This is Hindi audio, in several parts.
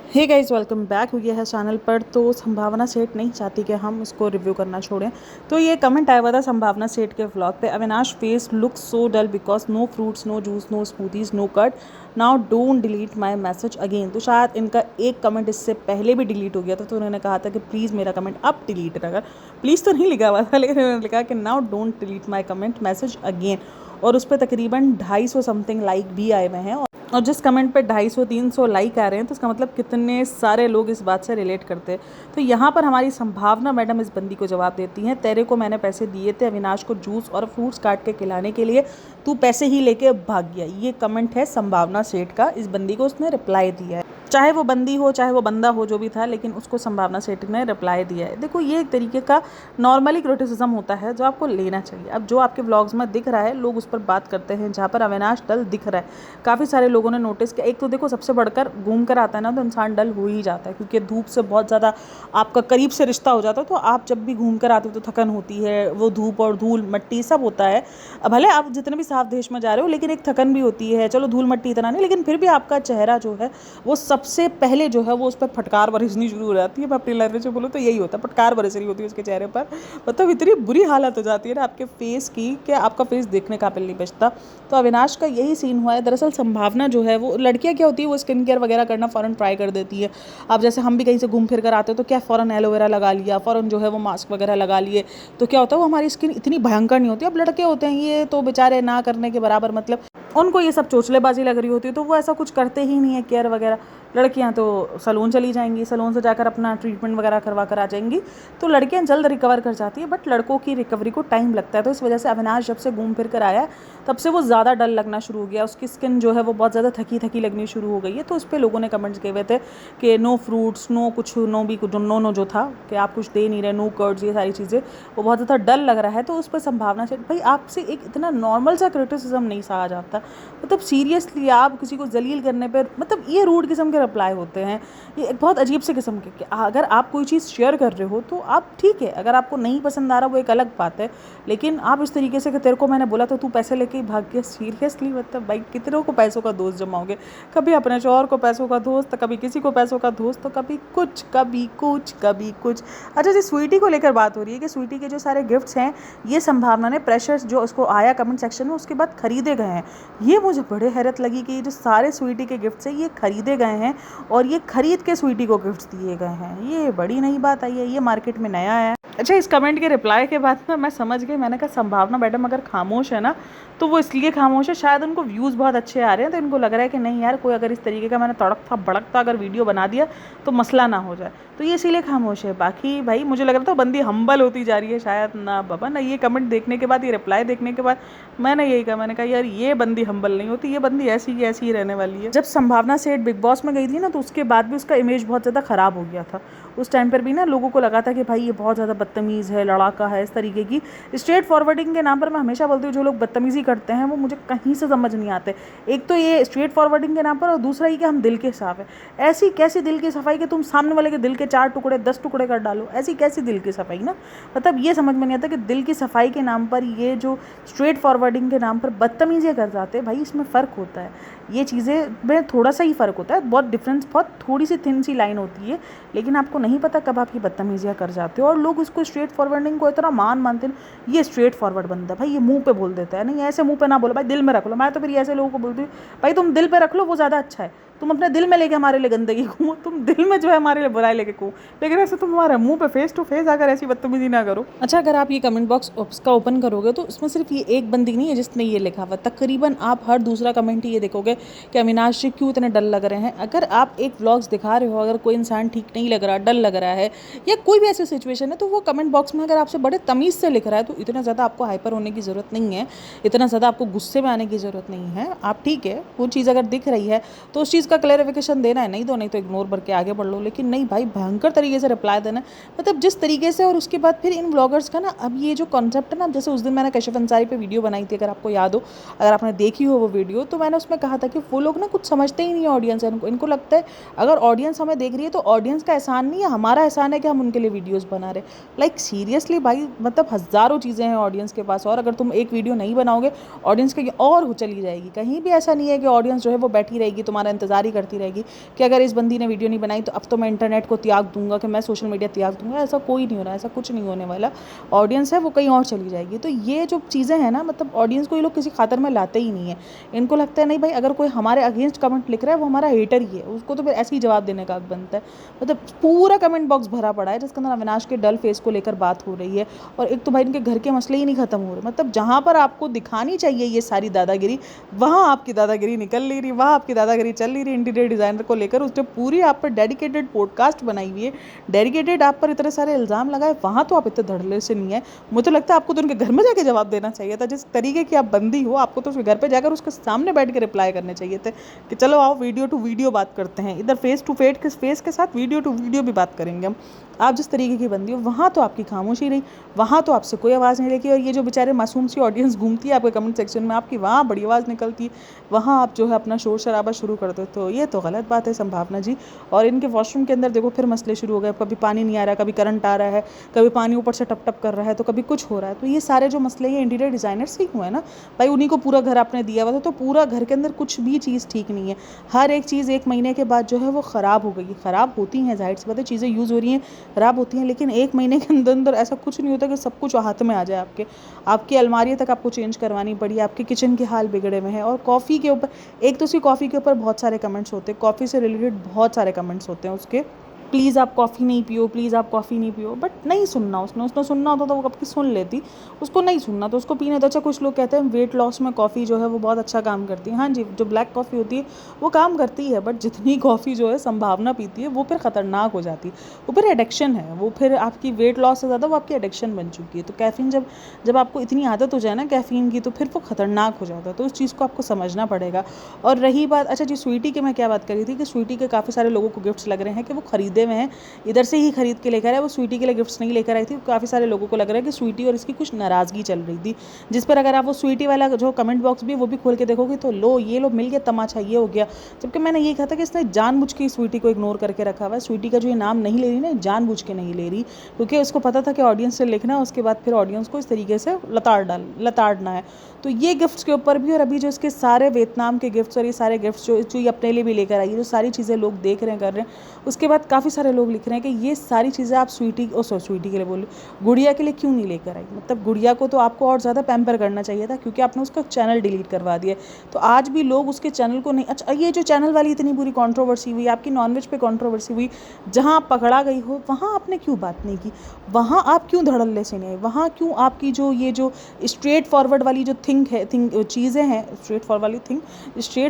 हे गाइस, वेलकम बैक हो गया है चैनल पर। तो संभावना सेठ नहीं चाहती कि हम उसको रिव्यू करना छोड़ें। तो ये कमेंट आया हुआ था संभावना सेठ के व्लॉग पे। Avinash face look so dull because no fruits, no juice, no smoothies, no cut. Now don't delete my message again. तो शायद इनका एक कमेंट इससे पहले भी डिलीट हो गया था, तो उन्होंने कहा था कि प्लीज़ मेरा कमेंट अब डिलीट ना कर। प्लीज़ तो नहीं लिखा हुआ था, लेकिन उन्होंने लिखा कि now don't delete my comment message again. और उस पर तकरीबन 250 समथिंग लाइक भी आए हुए हैं। और जिस कमेंट पे 250-300 लाइक आ रहे हैं, तो इसका मतलब कितने सारे लोग इस बात से रिलेट करते हैं। तो यहाँ पर हमारी संभावना मैडम इस बंदी को जवाब देती हैं, तेरे को मैंने पैसे दिए थे अविनाश को जूस और फ्रूट्स काट के खिलाने के लिए, तू पैसे ही लेके भाग गया। ये कमेंट है संभावना सेठ का, इस बंदी को उसने रिप्लाई दिया है। चाहे वो बंदी हो चाहे वो बंदा हो, जो भी था, लेकिन उसको संभावना सेठ ने रिप्लाई दिया है। देखो, ये एक तरीके का नॉर्मली क्रिटिसिज्म होता है जो आपको लेना चाहिए। अब जो आपके व्लॉग्स में दिख रहा है, लोग उस पर बात करते हैं। जहाँ पर अविनाश डल दिख रहा है, काफ़ी सारे लोगों ने नोटिस किया। एक तो देखो, सबसे बढ़कर घूम कर आता है ना, तो इंसान डल हो ही जाता है, क्योंकि धूप से बहुत ज़्यादा आपका करीब से रिश्ता हो जाता है। तो आप जब भी घूम कर आते हो तो थकन होती है, वो धूप और धूल मट्टी सब होता है। भले आप जितने भी साफ देश में जा रहे हो, लेकिन एक थकन भी होती है। चलो धूल मट्टी इतना नहीं, लेकिन फिर भी आपका चेहरा जो है वो सबसे पहले जो है वो उस पर फटकार बरसनी शुरू हो जाती है। मैं अपनी लैंग्वेज में बोलूँ तो यही होता है, फटकार बरस रही होती है उसके चेहरे पर। मतलब इतनी बुरी हालत हो जाती है ना आपके फेस की कि आपका फेस देखने काबिल नहीं बचता। तो अविनाश का यही सीन हुआ है। दरअसल संभावना जो है, वो लड़कियां क्या होती है, वो स्किन केयर वगैरह करना फ़ौरन ट्राई कर देती है। अब जैसे हम भी कहीं से घूम फिर कर आते हैं तो क्या फ़ौरन एलोवेरा लगा लिया, फ़ौरन जो है वो मास्क वगैरह लगा लिए, तो क्या होता है वो हमारी स्किन इतनी भयंकर नहीं होती। अब लड़के होते हैं, ये तो बेचारे ना करने के बराबर, मतलब उनको ये सब चोचलेबाजी लग रही होती है, तो वो ऐसा कुछ करते ही नहीं है केयर वगैरह। लड़कियां तो सलून चली जाएंगी, सलून से जाकर अपना ट्रीटमेंट वगैरह करवा कर आ जाएंगी। तो लड़कियां जल्द रिकवर कर जाती है, बट लड़कों की रिकवरी को टाइम लगता है। तो इस वजह से अविनाश जब से घूम फिर कर आया है, तब से वो ज़्यादा डल लगना शुरू हो गया। उसकी स्किन जो है वो बहुत ज़्यादा थकी थकी लगनी शुरू हो गई है। तो उस पर लोगों ने कमेंट्स किए हुए थे कि नो फ्रूट्स, नो कुछ, नो भी कुछ, नो नो जो था कि आप कुछ दे नहीं रहे, नो कर्ड्स, ये सारी चीज़ें, वो बहुत ज़्यादा डल लग रहा है। तो उस पर संभावना से भाई आपसे एक इतना नॉर्मल सा क्रिटिसिज्म नहीं सहा जाता। मतलब सीरियसली आप किसी को जलील करने पर, मतलब ये रूड किस्म के रिप्लाई होते हैं। ये एक बहुत अजीब से किस्म के, अगर आप कोई चीज़ शेयर कर रहे हो तो आप ठीक है, अगर आपको नहीं पसंद आ रहा वो एक अलग बात है, लेकिन आप इस तरीके से कि तेरे को मैंने बोला तो तू पैसे लेके ही भाग गया। सीरियसली, मतलब भाई कितनों को पैसों का दोस्त जमाओगे? कभी अपने शौहर को पैसों का दोस्त, कभी किसी को पैसों का दोस्त, तो कभी कुछ, कभी कुछ, कभी कुछ। अच्छा जी, स्वीटी को लेकर बात हो रही है कि स्वीटी के जो सारे गिफ्ट्स हैं, ये संभावना ने प्रेशर्स जो उसको आया कमेंट सेक्शन में, उसके बाद खरीदे गए हैं। ये मुझे बड़े हैरत लगी कि ये जो सारे स्वीटी के गिफ्ट्स हैं, ये खरीदे गए हैं और ये खरीद के स्वीटी को गिफ्ट्स दिए गए हैं। ये बड़ी नई बात आई है, ये मार्केट में नया है। अच्छा, इस कमेंट के रिप्लाई के बाद ना मैं समझ गई। मैंने कहा संभावना मैडम अगर खामोश है ना, तो वो इसलिए खामोश है, शायद उनको व्यूज़ बहुत अच्छे आ रहे हैं, तो इनको लग रहा है कि नहीं यार, कोई अगर इस तरीके का मैंने तड़कता भड़कता अगर वीडियो बना दिया तो मसला ना हो जाए, तो ये इसीलिए खामोश है। बाकी भाई मुझे लग रहा था बंदी हम्बल होती जा रही है शायद। ना बाबा ना, ये कमेंट देखने के बाद, ये रिप्लाई देखने के बाद मैंने यही कहा, मैंने कहा यार ये बंदी हम्बल नहीं होती, ये बंदी ऐसी ही ऐसी ही रहने वाली है। जब संभावना सेठ बिग बॉस में गई थी ना, तो उसके बाद भी उसका इमेज बहुत ज़्यादा ख़राब हो गया था। उस टाइम पर भी ना लोगों को लगा था कि भाई ये बहुत ज़्यादा बदतमीज़ है, लड़ाका है, इस तरीके की स्ट्रेट फॉरवर्डिंग के नाम पर। मैं हमेशा बोलती हूँ जो लोग बदतमीज़ी करते हैं वो मुझे कहीं से समझ नहीं आते। एक तो ये स्ट्रेट फॉरवर्डिंग के नाम पर, और दूसरा ये कि हम दिल के साफ है। ऐसी कैसी दिल की सफाई कि तुम सामने वाले के दिल के 4 टुकड़े 10 टुकड़े कर डालो? ऐसी कैसी दिल की सफाई ना, मतलब ये समझ में नहीं आता कि दिल की सफाई के नाम पर ये जो स्ट्रेट फॉरवर्डिंग के नाम पर बदतमीज़ी कर जाते हैं। भाई इसमें फ़र्क होता है, ये चीज़ें में थोड़ा सा ही फ़र्क होता है, बहुत डिफरेंस, बहुत थोड़ी सी थिन सी लाइन होती है, लेकिन आपको नहीं पता कब आप ये बदतमीजियाँ कर जाते हो। और लोग इसको स्ट्रेट फॉरवर्डिंग को इतना मानते हैं, ये स्ट्रेट फॉरवर्ड बंदा भाई, ये मुंह पे बोल देता है। नहीं, ऐसे मुंह पे ना बोलो भाई, दिल में रख लो। मैं तो फिर ऐसे लोगों को बोलती हूँ भाई तुम दिल पे रख लो, वो ज़्यादा अच्छा है। तुम अपने दिल में लेके हमारे लिए गंदगी घूमो, तुम दिल में जो है हमारे लिए बुराई लेके घूमो, लेकिन ऐसे तुम हमारे मुंह पे फेस टू फेस आकर ऐसी बदतमीजी ना करो। अच्छा, अगर आप ये कमेंट बॉक्स उसका ओपन करोगे तो इसमें सिर्फ ये एक बंदी नहीं है जिसने ये लिखा हुआ, तकरीबन आप हर दूसरा कमेंट ही ये देखोगे कि अविनाश जी क्यों इतने डल लग रहे हैं। अगर आप एक व्लॉग्स दिखा रहे हो, अगर कोई इंसान ठीक नहीं लग रहा, डल लग रहा है, या कोई भी ऐसी सिचुएशन है, तो वो कमेंट बॉक्स में अगर आपसे बड़े तमीज़ से लिख रहा है, तो इतना ज़्यादा आपको हाइपर होने की ज़रूरत नहीं है, इतना ज़्यादा आपको गुस्से में आने की ज़रूरत नहीं है। आप ठीक है, वो चीज़ अगर दिख रही है तो उस चीज़ का क्लैरिफिकेशन देना है, नहीं तो इग्नोर करके आगे बढ़ लो। लेकिन नहीं भाई, भयंकर तरीके से रिप्लाई देना है, मतलब जिस तरीके से। और उसके बाद फिर इन ब्लॉगर्स का ना, अब ये जो कॉन्सेप्ट है ना, जैसे उस दिन मैंने कशिफ अंसारी पे वीडियो बनाई थी, अगर आपको याद हो, अगर आपने देखी हो वो वीडियो, तो मैंने उसमें कहा था कि वो लोग ना कुछ समझते ही नहीं है ऑडियंस है। इनको लगता है अगर ऑडियंस हमें देख रही है तो ऑडियंस का एहसान नहीं है, हमारा एहसान है कि हम उनके लिए वीडियोज़ बना रहे। लाइक सीरियसली भाई, मतलब हज़ारों चीज़ें हैं ऑडियंस के पास, और अगर तुम एक वीडियो नहीं बनाओगे, ऑडियंस की और चली जाएगी। कहीं भी ऐसा नहीं है कि ऑडियंस जो है वो बैठी रहेगी तुम्हारा इंतजार फटकारी करती रहेगी कि अगर इस बंदी ने वीडियो नहीं बनाई तो अब तो मैं इंटरनेट को त्याग दूंगा, कि मैं सोशल मीडिया त्याग दूंगा। ऐसा कोई नहीं हो रहा है, ऐसा कुछ नहीं होने वाला। ऑडियंस है वो कहीं और चली जाएगी। तो ये जो चीज़ें हैं ना, मतलब ऑडियंस को ये लोग किसी खातर में लाते ही नहीं है। इनको लगता है नहीं भाई, अगर कोई हमारे अगेंस्ट कमेंट लिख रहा है वो हमारा हेटर ही है, उसको तो फिर ऐसे ही जवाब देने का हक बनता है। मतलब पूरा कमेंट बॉक्स भरा पड़ा है जिसके अंदर अविनाश के डल फेस को लेकर बात हो रही है। और एक तो भाई इनके घर के मसले ही नहीं खत्म हो रहे। मतलब जहाँ पर आपको दिखानी चाहिए ये सारी दादागिरी, वहाँ आपकी दादागिरी निकल नहीं रही, वहाँ आपकी दादागिरी चल नहीं रही। इंटीरियर डिज़ाइनर को लेकर उसने पूरी आप पर डेडिकेटेड पॉडकास्ट बनाई हुई है, डेडिकेटेड आप पर इतने सारे इल्ज़ाम लगाए, वहाँ तो आप इतने धड़ल्ले से नहीं है। मुझे तो लगता है आपको तो उनके घर में जाके जवाब देना चाहिए था। जिस तरीके की आप बंदी हो, आपको तो उसके घर पे जाकर उसके सामने बैठ के रिप्लाई करने चाहिए थे कि चलो आओ वीडियो टू वीडियो बात करते हैं, इधर फेस टू फेस के साथ वीडियो टू वीडियो भी बात करेंगे हम। आप जिस तरीके की बंदी हो, वहाँ तो आपकी खामोशी रही, वहाँ तो आपसे कोई आवाज़ नहीं लेगी। और ये जो बेचारे मासूम सी ऑडियंस घूमती है आपके कमेंट सेक्शन में, आपकी वहाँ बड़ी आवाज़ निकलती है, वहाँ आप जो है अपना शोर शराबा शुरू कर दो। तो ये तो गलत बात है संभावना जी। और इनके वॉशरूम के अंदर देखो फिर मसले शुरू हो गए, कभी पानी नहीं आ रहा, कभी करंट आ रहा है, कभी पानी ऊपर से टप टप कर रहा है, तो कभी कुछ हो रहा है। तो ये सारे जो मसले ये इंटीरियर डिज़ाइनर से ही हुए हैं ना भाई, उन्हीं को पूरा घर आपने दिया हुआ था, तो पूरा घर के अंदर कुछ भी चीज़ ठीक नहीं है। हर एक चीज़ 1 महीने के बाद जो है वो ख़राब हो गई। ख़राब होती हैं, जाहिर सी बात है, चीज़ें यूज़ हो रही हैं, ख़राब होती हैं, लेकिन 1 महीने के अंदर अंदर ऐसा कुछ नहीं होता कि सब कुछ हाथ में आ जाए आपके। आपकी अलमारी तक आपको चेंज करवानी पड़ी, आपके किचन के हाल बिगड़े हुए हैं। और कॉफ़ी के ऊपर, एक तो उसकी कॉफ़ी के ऊपर बहुत सारे कमेंट्स होते हैं, कॉफ़ी से रिलेटेड बहुत सारे कमेंट्स होते हैं उसके, प्लीज़ आप कॉफ़ी नहीं पियो, प्लीज़ आप कॉफ़ी नहीं पियो। बट नहीं सुनना उसने सुनना होता तो वो कब की सुन लेती, उसको नहीं सुनना तो उसको पीने दो। अच्छा, कुछ लोग कहते हैं वेट लॉस में कॉफ़ी जो है वो बहुत अच्छा काम करती है। हाँ जी, जो ब्लैक कॉफ़ी होती है वो काम करती है, बट जितनी कॉफ़ी जो है संभावना पीती है वो फिर ख़तरनाक हो जाती है, वो फिर एडिक्शन है, वो फिर आपकी वेट लॉस से ज़्यादा वो आपकी एडिक्शन बन चुकी है। तो कैफ़ीन जब आपको इतनी आदत हो जाए ना कैफ़ीन की, तो फिर वो ख़तरनाक हो जाता है। तो उस चीज़ को आपको समझना पड़ेगा। और रही बात, अच्छा जी, स्वीटी की मैं क्या बात कर रही थी कि स्वीटी के काफ़ी सारे लोगों को गिफ्ट्स लग रहे हैं कि वो ख़रीदे हुए हैं, इधर से ही खरीद के लेकर आए, वो स्वीटी के लिए गिफ्ट्स नहीं लेकर आई थी। काफ़ी सारे लोगों को लग रहा है कि स्वीटी और इसकी कुछ नाराज़गी चल रही थी, जिस पर अगर आप वो स्वीटी वाला जो कमेंट बॉक्स भी वो भी खोल के देखोगे तो लो ये लो मिल गया तमाशा, ये हो गया। जबकि मैंने ये कहा था कि इसने जानबूझ के स्वीटी को इग्नोर करके रखा हुआ है। स्वीटी का जो ये नाम नहीं ले रही ना, जानबूझ के नहीं ले रही, क्योंकि उसको पता था कि ऑडियंस से लिखना है, उसके बाद फिर ऑडियंस को इस तरीके से लताड़ना है। तो ये गिफ्ट्स के ऊपर भी, और अभी जो इसके सारे वियतनाम के गिफ्ट्स और ये सारे गिफ्ट्स जो ये अपने लिए भी लेकर आई है, जो सारी चीज़ें लोग देख रहे हैं, कर रहे हैं, उसके बाद काफ़ी सारे लोग लिख रहे हैं कि ये सारी चीज़ें आप स्वीटी के लिए बोलो, गुड़िया के लिए क्यों नहीं लेकर आई। मतलब गुड़िया को तो आपको और ज़्यादा पैम्पर करना चाहिए था, क्योंकि आपने उसका चैनल डिलीट करवा दिया। तो आज भी लोग उसके चैनल को नहीं, अच्छा ये जो चैनल वाली इतनी बुरी कंट्रोवर्सी हुई, आपकी नॉनवेज पे कंट्रोवर्सी हुई, जहाँ आप पकड़ा गई हो वहाँ आपने क्यों बात नहीं की, वहाँ आप क्यों धड़ल्ले से नहीं आए, वहाँ क्यों आपकी जो ये जो स्ट्रेट फॉरवर्ड वाली जो चीज़ें हैं, स्ट्रेट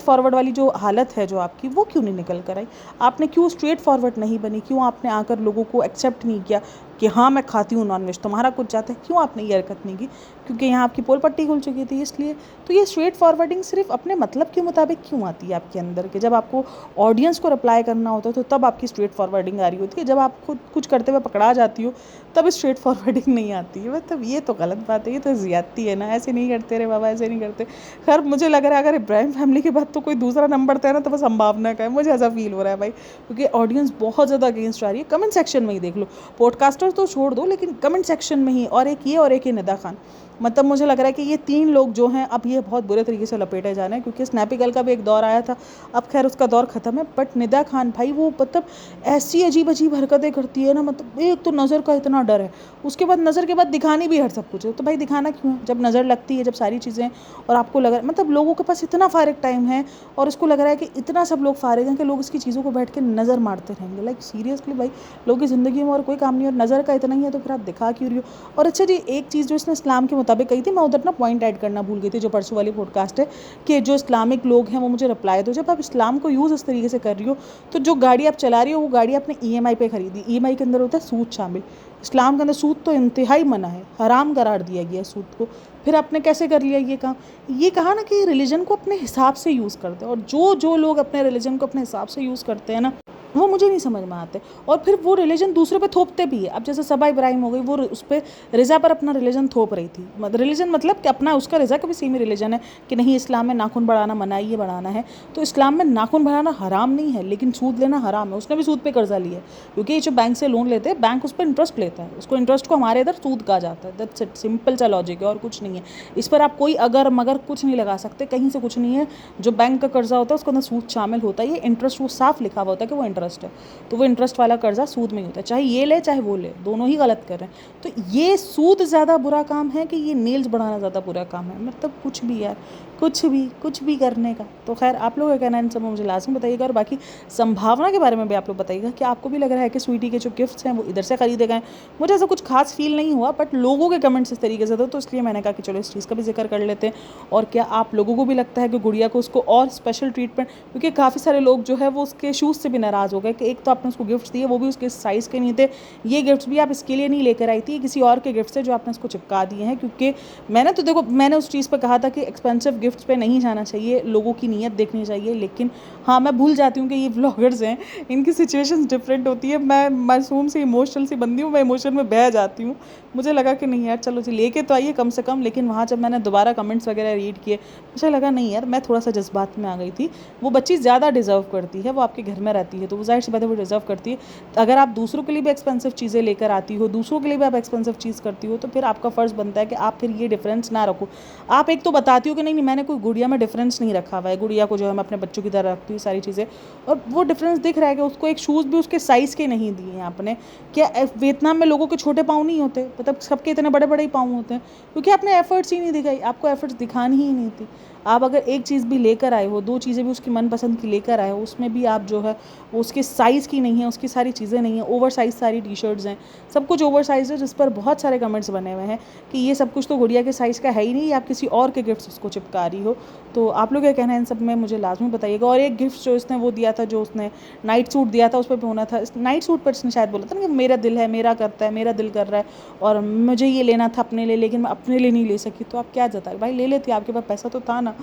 फॉरवर्ड वाली जो हालत है जो आपकी, वो क्यों नहीं निकल कर आई। आपने क्यों स्ट्रेट फॉरवर्ड नहीं बनी, क्यों आपने आकर लोगों को एक्सेप्ट नहीं किया कि हाँ मैं खाती हूँ नॉनवेज, तुम्हारा कुछ जाता है, क्यों आपने ये हरकत नहीं की। क्योंकि यहाँ आपकी पोल पट्टी खुल चुकी थी इसलिए। तो ये स्ट्रेट फॉरवर्डिंग सिर्फ अपने मतलब के मुताबिक क्यों आती है आपके अंदर, कि जब आपको ऑडियंस को रिप्लाई करना होता है तो तब आपकी स्ट्रेट फॉरवर्डिंग आ रही होती है, जब आप खुद कुछ करते हुए पकड़ा जाती हो तब स्ट्रेट फॉरवर्डिंग नहीं आती है। मतलब ये तो गलत बात है, ये तो ज़्यादती है ना, ऐसे नहीं करते रे बाबा, ऐसे नहीं करते। खैर मुझे लग रहा है अगर इब्राहिम फैमिली के बाद तो कोई दूसरा नंबर था ना, तो बस संभावना का है, मुझे ऐसा फील हो रहा है भाई, क्योंकि ऑडियंस बहुत ज़्यादा अगेंस्ट आ रही है। कमेंट सेक्शन में ही देख लो, पॉडकास्टर तो छोड़ दो, लेकिन कमेंट सेक्शन में ही, और एक ये निदा खान, मतलब मुझे लग रहा है कि ये 3 लोग जो हैं अब ये बहुत बुरे तरीके से लपेटे जा रहे हैं, क्योंकि स्नैपी गर्ल का भी एक दौर आया था, अब खैर उसका दौर ख़त्म है। बट निदा खान भाई वो मतलब ऐसी अजीब अजीब हरकतें करती है ना, मतलब एक तो नज़र का इतना डर है, उसके बाद नज़र के बाद दिखानी भी हर सब कुछ है। तो भाई दिखाना क्यों है जब नज़र लगती है, जब सारी चीज़ें, और आपको लग रहा है मतलब लोगों के पास इतना फारिग टाइम है, और इसको लग रहा है कि इतना सब लोग फारिग हैं कि लोग इसकी चीज़ों को बैठ के नज़र मारते रहेंगे। लाइक सीरियसली भाई, लोगों की ज़िंदगी में और कोई काम नहीं, और नज़र का इतना ही है तो फिर आप दिखा क्यों रही हो। और अच्छा जी, एक चीज़ जो इसने इस्लाम के मुताबिक कही थी, मैं उधर ना पॉइंट ऐड करना भूल गई थी, जो परसों वाली पॉडकास्ट है, कि जो इस्लामिक लोग हैं वो मुझे रिप्लाई दो। जब आप इस्लाम को यूज़ इस तरीके से कर रही हो, तो जो गाड़ी आप चला रही हो वो गाड़ी आपने EMI पे खरीदी, EMI के अंदर होता है सूद शामिल। इस्लाम के अंदर सूद तो इंतहाई मना है, हराम करार दिया गया है सूद को। फिर आपने कैसे कर लिया ये काम, ये कहा ना कि रिलीजन को अपने हिसाब से यूज़ करते हैं, और जो लोग अपने रिलीजन को अपने हिसाब से यूज़ करते हैं ना, वो मुझे नहीं समझ में आते। और फिर वो रिलीजन दूसरे पे थोपते भी है। अब जैसे सबा इब्राहिम हो गई, वो उस पर रिज़ा पर अपना रिलीजन थोप रही थी। रिलीजन मतलब कि अपना उसका रिज़ा का भी सेम ही रिलीजन है कि नहीं इस्लाम में नाखून बढ़ाना मना है, ये बढ़ाना है। तो इस्लाम में नाखून बढ़ाना हराम नहीं है, लेकिन सूद लेना हराम है। उसने भी सूद पे कर्जा लिया है, क्योंकि ये जो बैंक से लोन लेते हैं, बैंक उस पर इंटरेस्ट लेता है। उसको इंटरेस्ट को हमारे इधर सूद कहा जाता है। दैट्स इट, सिंपल सा लॉजिक है और कुछ नहीं है। इस पर आप कोई अगर मगर कुछ नहीं लगा सकते, कहीं से कुछ नहीं है। जो बैंक का कर्जा होता है उसके अंदर सूद शामिल होता है। ये इंटरेस्ट वो साफ लिखा हुआ होता है कि वो इंटरेस्ट है, तो वो इंटरेस्ट वाला कर्जा सूद में ही होता है। चाहे ये ले चाहे वो ले, दोनों ही गलत कर रहे हैं। तो ये सूद ज़्यादा बुरा काम है कि ये नेल्स बढ़ाना ज़्यादा बुरा काम है? मतलब कुछ भी यार, कुछ भी करने का। तो खैर आप लोगों का कहना है इन सब में मुझे लाजमी बताइएगा। और बाकी संभावना के बारे में भी आप लोग बताइएगा कि आपको भी लग रहा है कि स्वीटी के जो गिफ्ट्स हैं वो इधर से खरीदे गए। मुझे ऐसा कुछ खास फील नहीं हुआ, बट लोगों के कमेंट्स इस तरीके से थे, तो इसलिए मैंने कहा कि चलो इस चीज़ का भी जिक्र कर लेते हैं। और क्या आप लोगों को भी लगता है कि गुड़िया को उसको और स्पेशल ट्रीटमेंट, क्योंकि काफ़ी सारे लोग जो है वो उसके शूज़ से भी नाराज़ हो गए कि एक तो आपने उसको गिफ्ट्स दिए, वो भी उसके साइज़ के नहीं थे। ये गिफ्ट्स भी आप इसके लिए नहीं लेकर आई थी, किसी और के गिफ्ट्स है जो आपने उसको चिपका दिए हैं। क्योंकि मैंने तो देखो, मैंने उस चीज़ पर कहा था कि एक्सपेंसिव गिफ्ट्स पे नहीं जाना चाहिए, लोगों की नीयत देखनी चाहिए। लेकिन हाँ, मैं भूल जाती हूँ कि ये व्लॉगर्स हैं, इनकी सिचुएशंस डिफरेंट होती है। मैं मासूम सी इमोशनल सी बंदी हूँ, मैं इमोशन में बह जाती हूँ। मुझे लगा कि नहीं यार चलो जी लेके तो आइए कम से कम। लेकिन वहाँ जब मैंने दोबारा कमेंट्स वगैरह रीड किए, मुझे लगा नहीं यार, मैं थोड़ा सा जज्बात में आ गई थी। वो बच्ची ज़्यादा डिज़र्व करती है, वो आपके घर में रहती है, तो वो जाहिर सी बात है वो डिज़र्व करती है। अगर आप दूसरों के लिए भी एक्सपेंसिव चीज़ें लेकर आती हो, दूसरों के लिए भी आप एक्सपेंसिव चीज़ करती हो, तो फिर आपका फ़र्ज़ बनता है कि आप फिर ये डिफरेंस ना रखो। आप एक तो बताती हो कि नहीं मैंने कोई गुड़िया में डिफरेंस नहीं रखा हुआ है, गुड़िया को जो है मैं अपने बच्चों की तरह रखती हूँ सारी चीज़ें, और वो डिफरेंस दिख रहा है कि उसको एक शूज़ भी उसके साइज़ के नहीं दिए हैं आपने। क्या वियतनाम में लोगों के छोटे पाँव नहीं होते? मतलब सबके इतने बड़े बड़े ही पाँव होते हैं, क्योंकि आपने एफर्ट्स ही नहीं दिखाई। आपको एफर्ट्स दिखानी ही नहीं थी। आप अगर एक चीज़ भी लेकर आए हो, दो चीज़ें भी उसकी मनपसंद की लेकर आए हो, उसमें भी आप जो है वो उसके साइज़ की नहीं है, उसकी सारी चीज़ें नहीं है, ओवर साइज़ सारी टी शर्ट्स हैं, सब कुछ ओवर साइज़ है, जिस पर बहुत सारे कमेंट्स बने हुए हैं कि ये सब कुछ तो गुड़िया के साइज़ का है ही नहीं, आप किसी और के गिफ्ट्स उसको चिपका रही हो। तो आप लोग क्या कहना है इन सब में मुझे लाजमी बताइएगा। और एक गिफ्ट जो इसने वो दिया था, जो उसने नाइट सूट दिया था, उस पर भी होना था। नाइट सूट पर इसने शायद बोला था ना कि मेरा दिल है, मेरा करता है, मेरा दिल कर रहा है और मुझे ये लेना था अपने लिए, लेकिन मैं अपने लिए नहीं ले सकी। तो आप क्या जताए भाई, ले लेती, आपके पास पैसा तो था ना।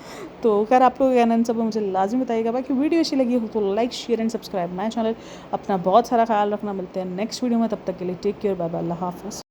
तो खैर आप लोग कहना इन सब में मुझे लाजमी बताइएगा। बाकी वीडियो अच्छी लगी हो तो like share and subscribe my channel. अपना बहुत सारा ख्याल रखना, मिलते हैं नेक्स्ट वीडियो में, तब तक के लिए टेक केयर, बाय बाय, अल्लाह हाफ़िज़।